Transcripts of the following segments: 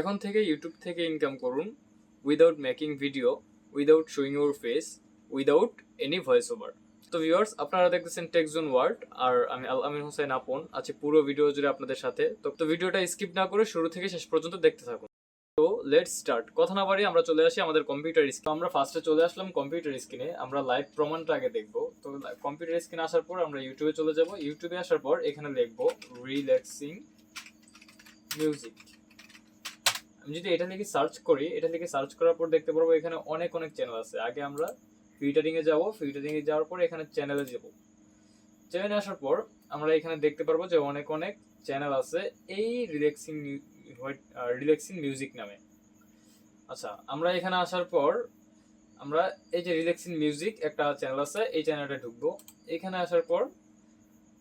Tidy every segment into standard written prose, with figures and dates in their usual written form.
এখন থেকে ইউটিউব থেকে ইনকাম করুন without making video, without showing your face, without any voice over. তো ভিউয়ার্স, আপনারা দেখতেছেন টেকজোন ওয়ার্ল্ড, আর আমি আল আমিন হোসেন আপন আছি পুরো ভিডিও জুড়ে আপনাদের সাথে। তো ভিডিওটা স্কিপ না করে শুরু থেকে শেষ পর্যন্ত দেখতে থাকুন। তো লেটস স্টার্ট। কথা না বাড়িয়ে আমরা চলে আসি আমাদের কম্পিউটার স্ক্রিনে। আমরা ফার্স্টে চলে আসলাম কম্পিউটার স্ক্রিনে। আমরা লাইভ প্রমাণটা আগে দেখবো। তো কম্পিউটার স্ক্রিনে আসার পর আমরা ইউটিউবে চলে যাব। ইউটিউবে আসার পর এখানে লিখবো রিল্যাক্সিং মিউজিক। আমি যদি এটা লিখে সার্চ করি, এটা লিখে সার্চ করার পর দেখতে পারবো এখানে অনেক অনেক চ্যানেল আছে। আগে আমরা ফিল্টারিং এ যাব, ফিল্টারিং এ যাওয়ার পর এখানে চ্যানেলে যাব। চ্যানেলে আসার পর আমরা এখানে দেখতে পারবো যে অনেক অনেক চ্যানেল আছে এই রিল্যাক্সিং মিউজিক নামে। আচ্ছা, আমরা এখানে আসার পর আমরা এই যে রিল্যাক্সিং মিউজিক একটা চ্যানেল আছে, এই চ্যানেলটা ঢুকবো। এখানে আসার পর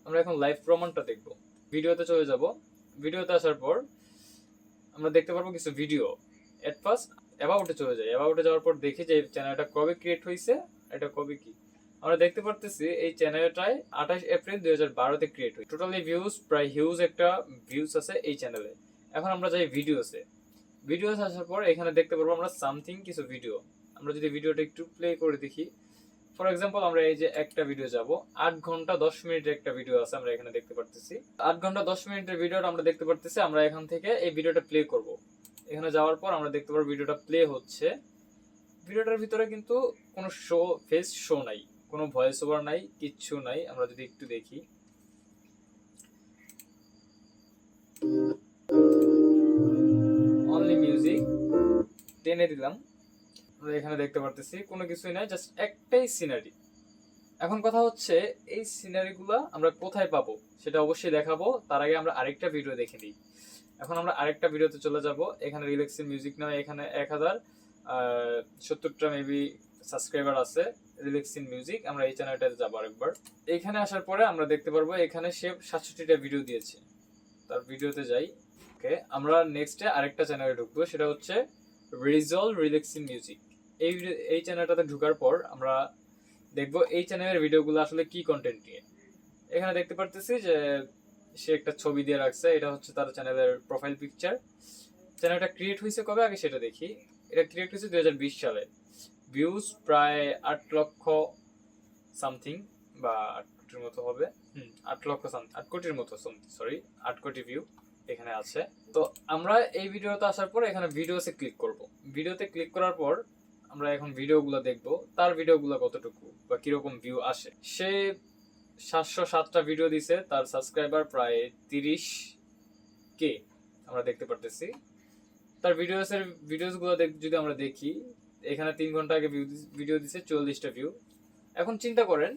আমরা এখন লাইভ প্রমাণটা দেখবো। ভিডিওতে চলে যাব। ভিডিওতে আসার পর আমরা দেখতে পারবো কিছু ভিডিও। এট ফার্স্ট অ্যাবাউটে চলে যাই। অ্যাবাউটে যাওয়ার পর দেখি যে চ্যানেলটা কবে ক্রিয়েট হয়েছে, এটা কবে কি। আমরা দেখতে পারতেছি এই চ্যানেলটায় 28 এপ্রিল 2012-তে ক্রিয়েট হয়। টোটালি ভিউজ প্রায় হিউজ একটা ভিউজ আছে এই চ্যানেলে। এখন আমরা যাই ভিডিওসে। ভিডিওস আসার পর এখানে দেখতে পারবো আমরা সামথিং কিছু ভিডিও। আমরা যদি ভিডিওটা একটু প্লে করে দেখি, ফর এক্সাম্পল আমরা এই যে একটা ভিডিও যাব, 8 ঘন্টা 10 মিনিটের একটা ভিডিও আছে, আমরা এখানে দেখতে পারতেছি 8 ঘন্টা 10 মিনিটের ভিডিওটা আমরা দেখতে পারতেছি। আমরা এখান থেকে এই ভিডিওটা প্লে করব। এখানে যাওয়ার পর আমরা দেখতে পারবো ভিডিওটা প্লে হচ্ছে। ভিডিওটার ভিতরে কিন্তু কোনো ফেস শো নাই, কোনো ভয়েস ওভার নাই, কিচ্ছু নাই। আমরা যদি একটু দেখি, অনলি মিউজিক টেনে দিলাম। আমরা এখানে দেখতে পারতেছি কোনো কিছুই নাই, জাস্ট একটাই সিনারি। এখন কথা হচ্ছে এই সিনারিগুলো আমরা কোথায় পাবো সেটা অবশ্যই দেখাবো। তার আগে আমরা আরেকটা ভিডিও দেখে নিই। এখন আমরা আরেকটা ভিডিওতে চলে যাব। এখানে রিল্যাক্সিং মিউজিক নামে এখানে 1070টা মেবি সাবস্ক্রাইবার আছে রিল্যাক্সিং মিউজিক। আমরা এই চ্যানেলটাতে যাবো আরেকবার। এখানে আসার পরে আমরা দেখতে পারবো এখানে সে 67টা ভিডিও দিয়েছে। তার ভিডিওতে যাই। ওকে, আমরা নেক্সটে আরেকটা চ্যানেলে ঢুকবো, সেটা হচ্ছে রিজল রিল্যাক্সিং মিউজিক। এই চ্যানেলটাতে ঢোকার পর আমরা দেখবো এই চ্যানেলের ভিডিওগুলো আসলে কি কন্টেন্ট নিয়ে। এখানে দেখতে পারতেছি যে সে একটা ছবি দিয়ে রাখছে, এটা হচ্ছে তার চ্যানেলের প্রোফাইল পিকচার। চ্যানেলটা ক্রিয়েট হয়েছে কবে আগে সেটা দেখি। এটা ক্রিয়েট হয়েছে 2020 সালে। ভিউজ প্রায় 8 লক্ষ সামথিং বা 8 কোটির মতো হবে। 8 লক্ষ 8 কোটির মতো, সরি 8 কোটি ভিউ এখানে আছে। তো আমরা এই ভিডিওতে আসার পর এখানে ভিডিওসে ক্লিক করব। ভিডিওতে ক্লিক করার পর আমরা এখন ভিডিওগুলো দেখবো, তার ভিডিওগুলো কতটুকু বা কিরকম ভিউ আসে। সে 707টা ভিডিও দিছে, তার সাবস্ক্রাইবার প্রায় 30K আমরা দেখতে পারতেছি। তার ভিডিওসগুলো যদি আমরা দেখি, এখানে 3 ঘন্টা আগে ভিডিও দিছে 44টা ভিউ। এখন চিন্তা করেন,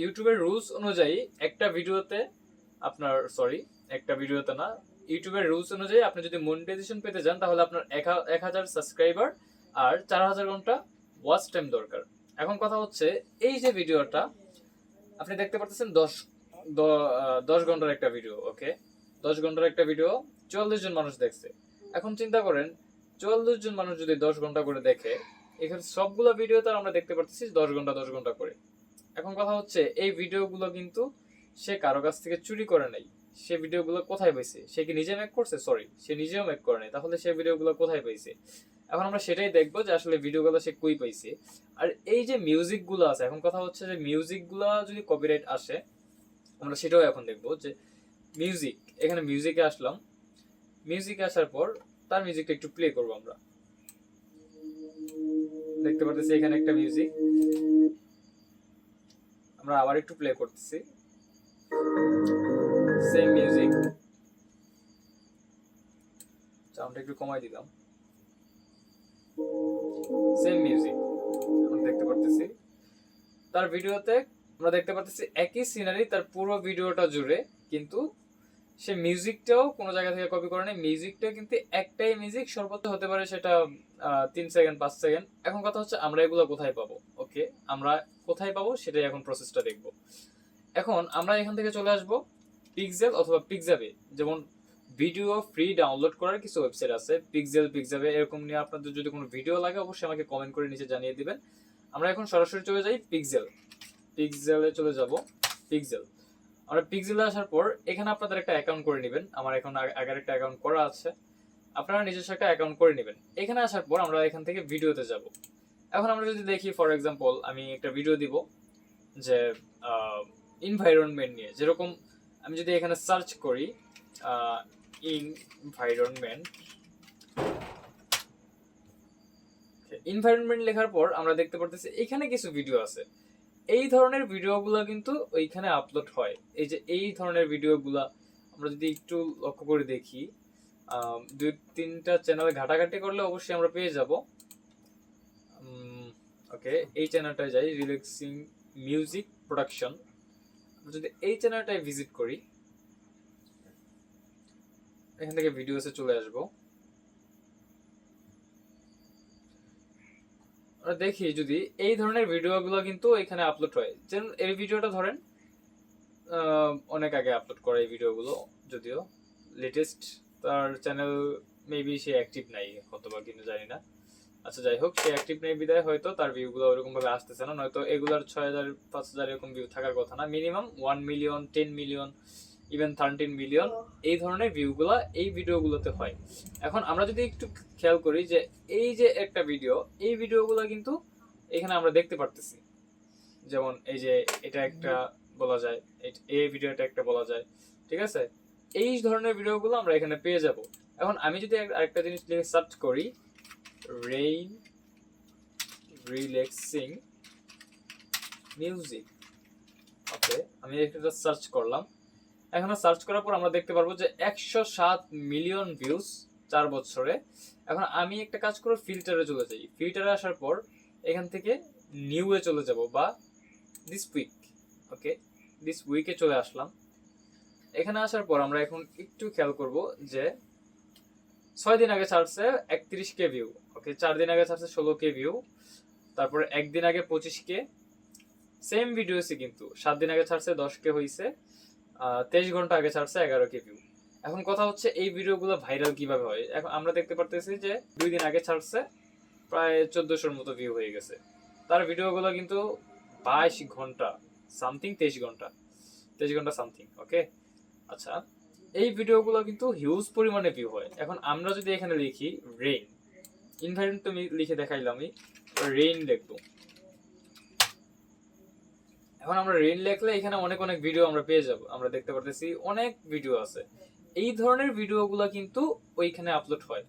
ইউটিউবের রুলস অনুযায়ী একটা ভিডিওতে না, ইউটিউবের রুলস অনুযায়ী আপনি যদি মনিটাইজেশন পেতে যান তাহলে আপনার 1000 সাবস্ক্রাইবার আর 4000 ঘন্টা ওয়াচ টাইম দরকার। এখন কথা হচ্ছে এই যে ভিডিওটা আপনি দেখতে পাচ্ছেন 10 ঘন্টার একটা ভিডিও। ওকে, 10 ঘন্টার একটা ভিডিও 44 জন মানুষ দেখছে। এখন চিন্তা করেন 44 জন মানুষ যদি 10 ঘন্টা করে দেখে, এখানে সবগুলো ভিডিও তো আমরা দেখতে পাচ্ছি 10 ঘন্টা 10 ঘন্টা করে। এখন কথা হচ্ছে এই ভিডিওগুলো কিন্তু সে কারো কাছ থেকে চুরি করে নাই। সে ভিডিওগুলো কোথায় পাইছে? সে কি নিজে মেক করছে? সরি, সে নিজেও মেক করে নাই। তাহলে সে ভিডিওগুলো কোথায় পাইছে? এখন আমরা সেটাই দেখবো যে আসলে ভিডিওগুলো সে কই পাইছে। আর এই যে মিউজিকগুলো আছে, এখন কথা হচ্ছে যে মিউজিকগুলো যদি কপিরাইট আসে, আমরা সেটাও এখন দেখবো যে মিউজিক। এখানে মিউজিকে আসলাম। মিউজিকে আসার পর তার মিউজিকটা একটু প্লে করবো। আমরা দেখতে পারতেছি এখানে একটা মিউজিক। আমরা আবার একটু প্লে করতেছি, সেম মিউজিক। সাউন্ডটা একটু কমাই দিলাম। সেম মিউজিক আমরা দেখতে পারতেছি তার ভিডিওতে। আমরা দেখতে পারতেছি একই সিনারি তার পুরো ভিডিওটা জুড়ে, কিন্তু সে মিউজিকটাও কোনো জায়গা থেকে কপি করে নেই। মিউজিকটা কিন্তু একটাই মিউজিক, সর্বোচ্চ হতে পারে সেটা 3 সেকেন্ড 5 সেকেন্ড। এখন কথা হচ্ছে আমরা এগুলো কোথায় পাবো? ওকে, আমরা কোথায় পাবো সেটাই এখন প্রসেসটা দেখবো। এখন আমরা এখান থেকে চলে আসবো পিক্সেল অথবা পিক্সাবে। যেমন ভিডিও ফ্রি ডাউনলোড করার কিছু ওয়েবসাইট আছে, পিক্সাবে এরকম নিয়ে আপনাদের যদি কোনো ভিডিও লাগে অবশ্যই আমাকে কমেন্ট করে নিচে জানিয়ে দিবেন। আমরা এখন সরাসরি চলে যাই পিক্সেলে চলে যাব। আমরা পিক্সেলে আসার পর এখানে আপনাদের একটা অ্যাকাউন্ট করে নেবেন। আমার এখন আগের একটা অ্যাকাউন্ট করা আছে। আপনারা নিজস্ব একটা অ্যাকাউন্ট করে নেবেন। এখানে আসার পর আমরা এখান থেকে ভিডিওতে যাব। এখন আমরা যদি দেখি ফর এক্সাম্পল আমি একটা ভিডিও দিব যে এনভায়রনমেন্ট নিয়ে, যেরকম আমি যদি এখানে সার্চ করি এনভায়রনমেন্ট লেখার পর আমরা দেখতে পারতেছি এখানে কিছু ভিডিও আছে। এই ধরনের ভিডিওগুলো কিন্তু ওইখানে আপলোড হয়। এই যে এই ধরনের ভিডিওগুলো আমরা যদি একটু লক্ষ্য করে দেখি, 2-3টা চ্যানেলে ঘাটাঘাটি করলে অবশ্যই আমরা পেয়ে যাব। ওকে, এই চ্যানেলটায় যাই, রিল্যাক্সিং মিউজিক প্রোডাকশন। যদি এই চ্যানেলটায় ভিজিট করি, এখান থেকে ভিডিওসে চলে আসবো। দেখি যদি এই ধরনের ভিডিওগুলো কিন্তু এখানে আপলোড হয়। যেমন এই ভিডিওটা ধরেন অনেক আগে আপলোড করা এই ভিডিওগুলো, যদিও লেটেস্ট তার চ্যানেল মেবি সে অ্যাক্টিভ নাই হয়তোবা, কিন্তু জানি না। আচ্ছা যাই হোক, সে অ্যাক্টিভ নেই বিদায় হয়তো তার ভিউগুলো ওরকম ভাবে আসতেছে না, নয়তো এগুলার 6,000-5,000 এরকম ভিউ থাকার কথা না। Minimum 1 million, 10 million, even 13 million এই ধরনের ভিউগুলা এই ভিডিওগুলোতে হয়। এখন আমরা যদি একটু খেয়াল করি যে এই যে একটা ভিডিও, এই ভিডিওগুলো কিন্তু এখানে আমরা দেখতে পারতেছি। যেমন এই যে এটা একটা বলা যায়, এই ভিডিওটা একটা বলা যায়, ঠিক আছে? এই ধরনের ভিডিওগুলো আমরা এখানে পেয়ে যাব। এখন আমি যদি আরেকটা জিনিস লিখে সার্চ করি, রেইন রিল্যাক্সিং মিউজিক, ওকে, আমি এটা সার্চ করলাম। এখন সার্চ করার পর আমরা দেখতে পারবো যে 107 মিলিয়ন ভিউজ 4 বছরে। এখন আমি একটা কাজ করে ফিল্টারে চলে যাই। ফিল্টারে আসার পর এখান থেকে নিউয়ে চলে যাব, বা দিস উইক, ওকে, দিস উইকে চলে আসলাম। এখানে আসার পর আমরা এখন একটু খেয়াল করব যে 6 দিন আগে ছাড়ছে 31K ভিউ, ওকে, 4 দিন আগে ছাড়ছে 16K ভিউ, তারপরে একদিন আগে 25K, সেম ভিডিওসই কিন্তু 7 দিন আগে ছাড়ছে 10K হইছে, 23 ঘন্টা আগে ছাড়ছে 11K ভিউ। এখন কথা হচ্ছে এই ভিডিওগুলো ভাইরাল কিভাবে হয়। এখন আমরা দেখতে পারতেছি যে 2 দিন আগে ছাড়ছে প্রায় 1400-র মতো ভিউ হয়ে গেছে। তার ভিডিওগুলো কিন্তু 22 ঘন্টা সামথিং, 23 ঘন্টা সামথিং, ওকে। আচ্ছা, এই ভিডিওগুলো কিন্তু হিউজ পরিমাণে ভিউ হয়। এখন আমরা যদি এখানে লিখি রেইন, ইনভায়রনমেন্ট তো লিখে দেখাইলাম, আমি রেইন লিখবো। এখন আমরা রেইন লিখলে এখানে অনেক অনেক ভিডিও আমরা পেয়ে যাব। আমরা দেখতে পারতেছি অনেক ভিডিও আছে। এই ধরনের ভিডিওগুলো কিন্তু ওইখানে আপলোড হয়।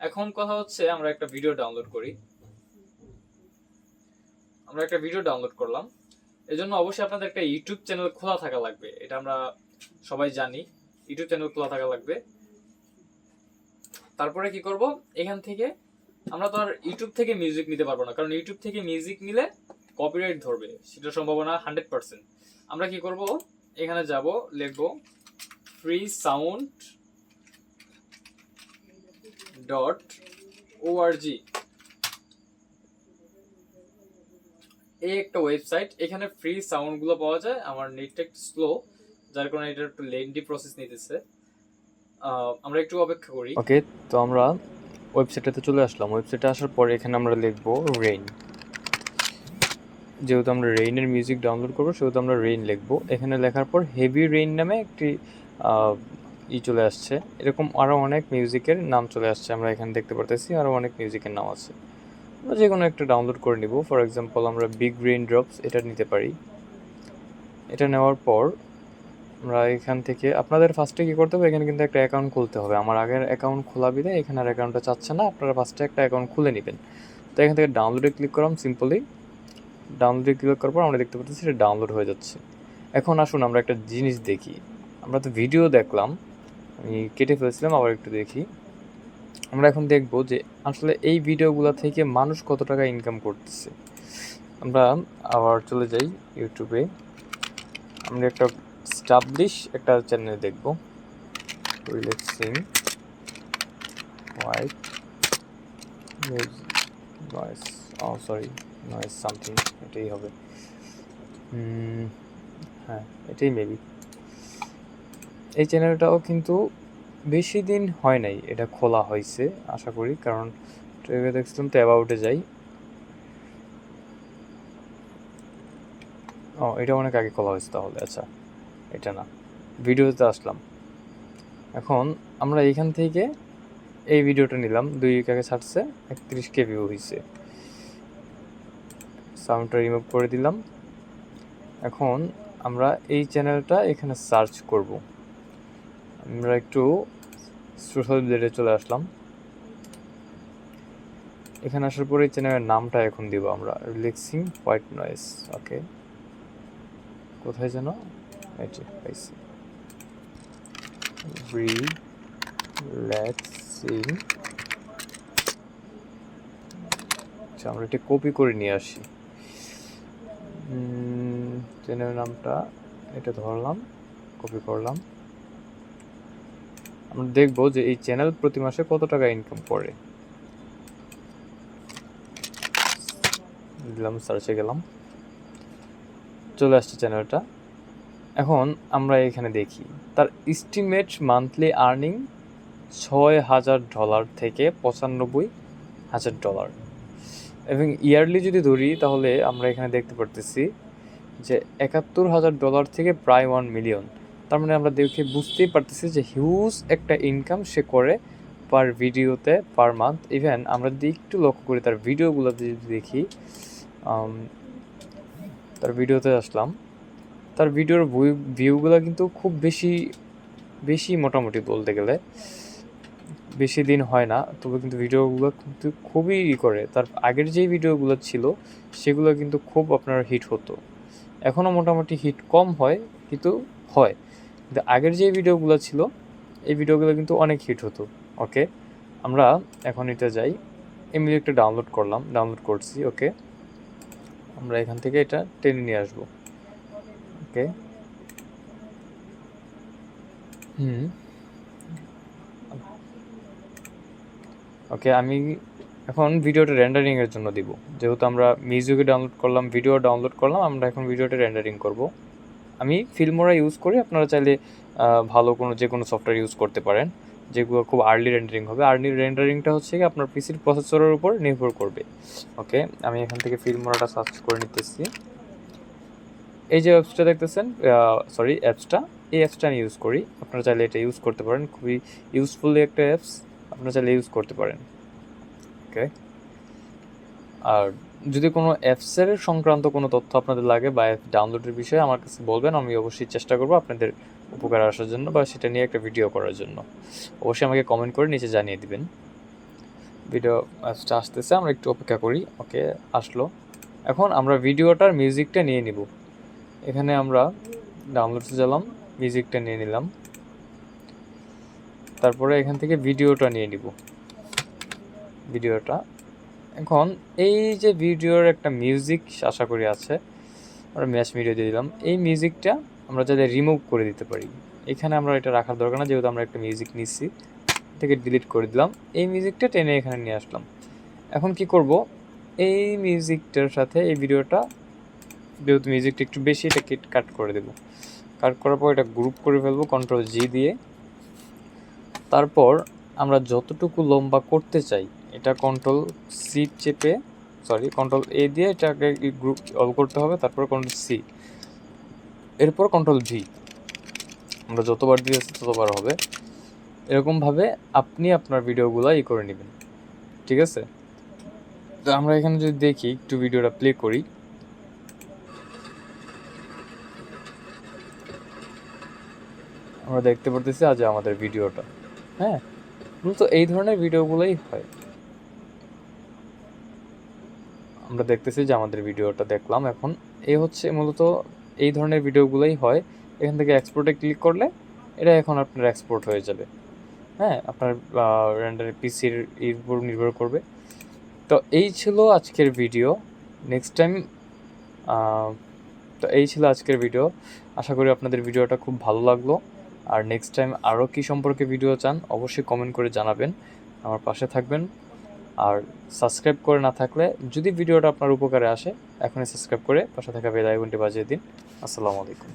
এখন কথা হচ্ছে আমরা একটা ভিডিও ডাউনলোড করি। আমরা একটা ভিডিও ডাউনলোড করলাম, এজন্য অবশ্যই আপনাদের একটা ইউটিউব চ্যানেল খোলা থাকা লাগবে। এটা আমরা সবাই জানি, ইউটিউব চ্যানেল খোলা থাকা লাগবে। তারপরে কি করব, এখান থেকে আমরা তো আর ইউটিউব থেকে মিউজিক নিতে পারবো না, কারণ ইউটিউব থেকে মিউজিক নিলে কপিরাইট ধরবে, সেটা সম্ভাবনা 100%। আমরা কি করব, এখানে যাব, লিখব freesound.org, এই একটা ওয়েবসাইট। এখানে ফ্রি সাউন্ড গুলো পাওয়া যায়। আমার নেটটা একটু স্লো, যার কারণে এটা একটু লেন্থি প্রসেস নিতেছে। আমরা একটু অপেক্ষা করি। ওকে, তো আমরা ওয়েবসাইটটাতে চলে আসলাম। ওয়েবসাইটে আসার পরে এখানে আমরা লিখব রেইন। যেহেতু আমরা রেইনের মিউজিক ডাউনলোড করবো, সেহেতু আমরা রেইন লিখবো। এখানে লেখার পর হেভি রেইন নামে একটি চলে আসছে। এরকম আরও অনেক মিউজিকের নাম চলে আসছে, আমরা এখানে দেখতে পারতেছি আরও অনেক মিউজিকের নাম আছে। আমরা যে কোনো একটা ডাউনলোড করে নিব। ফর এক্সাম্পল আমরা বিগ রেইন ড্রপস এটা নিতে পারি। এটা নেওয়ার পর আমরা এখান থেকে আপনাদের ফার্স্টে কী করতে হবে, এখানে কিন্তু একটা অ্যাকাউন্ট খুলতে হবে। আমার আগের অ্যাকাউন্ট খোলা বিদায় এখানে আর অ্যাকাউন্টটা চাচ্ছে না, আপনারা ফার্স্টে একটা অ্যাকাউন্ট খুলে নেবেন। তো এখান থেকে ডাউনলোডে ক্লিক করলাম। সিম্পলি ডাউনলোডে ক্লিক করার পর আমরা দেখতে পাচ্ছি সেটা ডাউনলোড হয়ে যাচ্ছে। এখন আসুন আমরা একটা জিনিস দেখি। আমরা তো ভিডিও দেখলাম, আমি কেটে ফেলেছিলাম, আবার একটু দেখি। আমরা এখন দেখব যে আসলে এই ভিডিওগুলো থেকে মানুষ কত টাকা ইনকাম করতেছে। আমরা আবার চলে যাই ইউটিউবে, আমরা একটা স্টাবলিশ একটা চ্যানেল দেখব, relaxing white noise, noise something, এটাই হবে। হ্যাঁ, এটাই মেবি। এই চ্যানেলটাও কিন্তু বেশি দিন হয় নাই এটা খোলা হয়েছে আশা করি, কারণ ট্রেভে দেখছিলাম। তো অ্যাবাউটে যাই। এটা অনেক আগে খোলা হয়েছে তাহলে। আচ্ছা, এটা না, ভিডিওতে আসলাম। এখন আমরা এইখান থেকে এই ভিডিওটা নিলাম, 2 উইক আগে ছাড়ছে, 31K ভিউ হয়েছে। সাউন্ডটা রিমুভ করে দিলাম। এখন আমরা এই চ্যানেলটা এখানে সার্চ করব। আমরা একটু সোশ্যাল মিডিয়াতে চলে আসলাম। এখানে আসার পরে এই চ্যানেলের নামটা এখন দিব আমরা, রিল্যাক্সিং হোয়াইট নয়েজ। ওকে, কোথায় যেন এটি পাইছি, রিল্যাক্সিং। আচ্ছা, আমরা এটি কপি করে নিয়ে আসি। চ্যানেলের নামটা এটা ধরলাম, কপি করলাম। আমরা দেখব যে এই চ্যানেল প্রতি মাসে কত টাকা ইনকাম করে। দিলাম, সার্চে গেলাম, চলে আসছে চ্যানেলটা। এখন আমরা এখানে দেখি তার এস্টিমেট মান্থলি আর্নিং $6,000 থেকে $95,000, এবং ইয়ারলি যদি ধরি তাহলে আমরা এখানে দেখতে পারতেছি যে $71,000 থেকে প্রায় 1 মিলিয়ন। তার মানে আমরা দেখে বুঝতেই পারতেছি যে হিউজ একটা ইনকাম সে করে পার ভিডিওতে, পার মান্থ। ইভেন আমরা যদি একটু লক্ষ্য করি তার ভিডিওগুলো যদি দেখি, তার ভিডিওতে আসলাম, তার ভিডিওর ভিউগুলো কিন্তু খুব বেশি মোটামুটি বলতে গেলে বেশি দিন হয় না, তবে কিন্তু ভিডিওগুলো কিন্তু খুবই করে। তার আগের যেই ভিডিওগুলো ছিল সেগুলো কিন্তু খুব আপনার হিট হতো। এখনও মোটামুটি হিট কম হয়, কিন্তু হয়। কিন্তু আগের যে ভিডিওগুলো ছিল এই ভিডিওগুলো কিন্তু অনেক হিট হতো। ওকে, আমরা এখন এটা যাই, এমনি একটা ডাউনলোড করছি। ওকে, আমরা এখান থেকে এটা টেনে নিয়ে আসবো। ওকে, ওকে, আমি এখন ভিডিওটা রেন্ডারিংয়ের জন্য দিব। যেহেতু আমরা মিউজিকে ডাউনলোড করলাম, ভিডিও ডাউনলোড করলাম, আমরা এখন ভিডিওটা রেন্ডারিং করব। আমি ফিল্মোরা ইউজ করি, আপনারা চাইলে ভালো যে কোনো সফটওয়্যার ইউজ করতে পারেন, যেগুলো খুব আর্লি রেন্ডারিং হবে। আর্লি রেন্ডারিংটা হচ্ছে কি আপনার পিসির প্রসেসরের উপর নির্ভর করবে। ওকে, আমি এখান থেকে ফিল্মোরাটা সার্চ করে নিতেছি। এই যে অ্যাপসটা দেখতেছেন, অ্যাপসটা, এই অ্যাপসটা আমি ইউজ করি। আপনারা চাইলে এটা ইউজ করতে পারেন, খুবই ইউজফুল একটা অ্যাপস, আপনারা চাইলে ইউজ করতে পারেন। ওকে, আর যদি কোনো অ্যাপসের সংক্রান্ত কোনো তথ্য আপনাদের লাগে বা অ্যাপ ডাউনলোডের বিষয়ে আমার কাছে বলবেন, আমি অবশ্যই চেষ্টা করবো আপনাদের উপকার আসার জন্য বা সেটা নিয়ে একটা ভিডিও করার জন্য। অবশ্যই আমাকে কমেন্ট করে নিচে জানিয়ে দিবেন। ভিডিও অ্যাপসটা আসতেছে, আমরা একটু অপেক্ষা করি। ওকে, আসলো। এখন আমরা ভিডিওটার মিউজিকটা নিয়ে নিব। এখানে আমরা ডাউনলোডে গেলাম, মিউজিকটা নিয়ে নিলাম, তারপরে এখান থেকে ভিডিওটা নিয়ে নিব। ভিডিওটা এখন এই যে ভিডিওর একটা মিউজিক আশা করি আছে, আমরা ম্যাচ ভিডিও দিয়ে দিলাম। এই মিউজিকটা আমরা যাতে রিমুভ করে দিতে পারি, এখানে আমরা এটা রাখার দরকার না, যেহেতু আমরা একটা মিউজিক নিচ্ছি, থেকে ডিলিট করে দিলাম। এই মিউজিকটা টেনে এখানে নিয়ে আসলাম। এখন কি করব, এই মিউজিকটার সাথে এই ভিডিওটা, যেহেতু মিউজিকটা একটু বেশি, এটা কাট করে দেব। কাট করার পর এটা গ্রুপ করে ফেলবো Ctrl+G দিয়ে। তারপর আমরা যতটুকু লম্বা করতে চাই এটা Ctrl+A দিয়ে এটাকে গ্রুপ অল করতে হবে। তারপর Ctrl+C, এরপর Ctrl+V, আমরা যতবার দিয়েছি ততবার হবে। এরকমভাবে আপনি আপনার ভিডিওগুলো করে নেবেন, ঠিক আছে? তো আমরা এখানে যদি দেখি, একটু ভিডিওটা প্লে করি, আমরা দেখতে পারতেছি আজ আমাদের ভিডিওটা। হ্যাঁ, মূলত এই ধরনের ভিডিওগুলোই হয়। আমরা দেখতেছি যে আমাদের ভিডিওটা দেখলাম। এখন হচ্ছে মূলত এই ধরনের ভিডিওগুলোই হয়। এখান থেকে এক্সপোর্টে ক্লিক করলে এটা এখন আপনার এক্সপোর্ট হয়ে যাবে। হ্যাঁ, আপনার রেন্ডারের পিসির উপর নির্ভর করবে। তো এই ছিল আজকের ভিডিও। এই ছিল আজকের ভিডিও। আশা করি আপনাদের ভিডিওটা খুব ভালো লাগলো। আর নেক্সট টাইম আরও কী সম্পর্কে ভিডিও চান অবশ্যই কমেন্ট করে জানাবেন, আমার পাশে থাকবেন। আর সাবস্ক্রাইব করে না থাকলে, যদি ভিডিওটা আপনার উপকারে আসে, এখনই সাবস্ক্রাইব করে পাশে থাকা বেল আইকনটি বাজিয়ে দিন। আসসালামু আলাইকুম।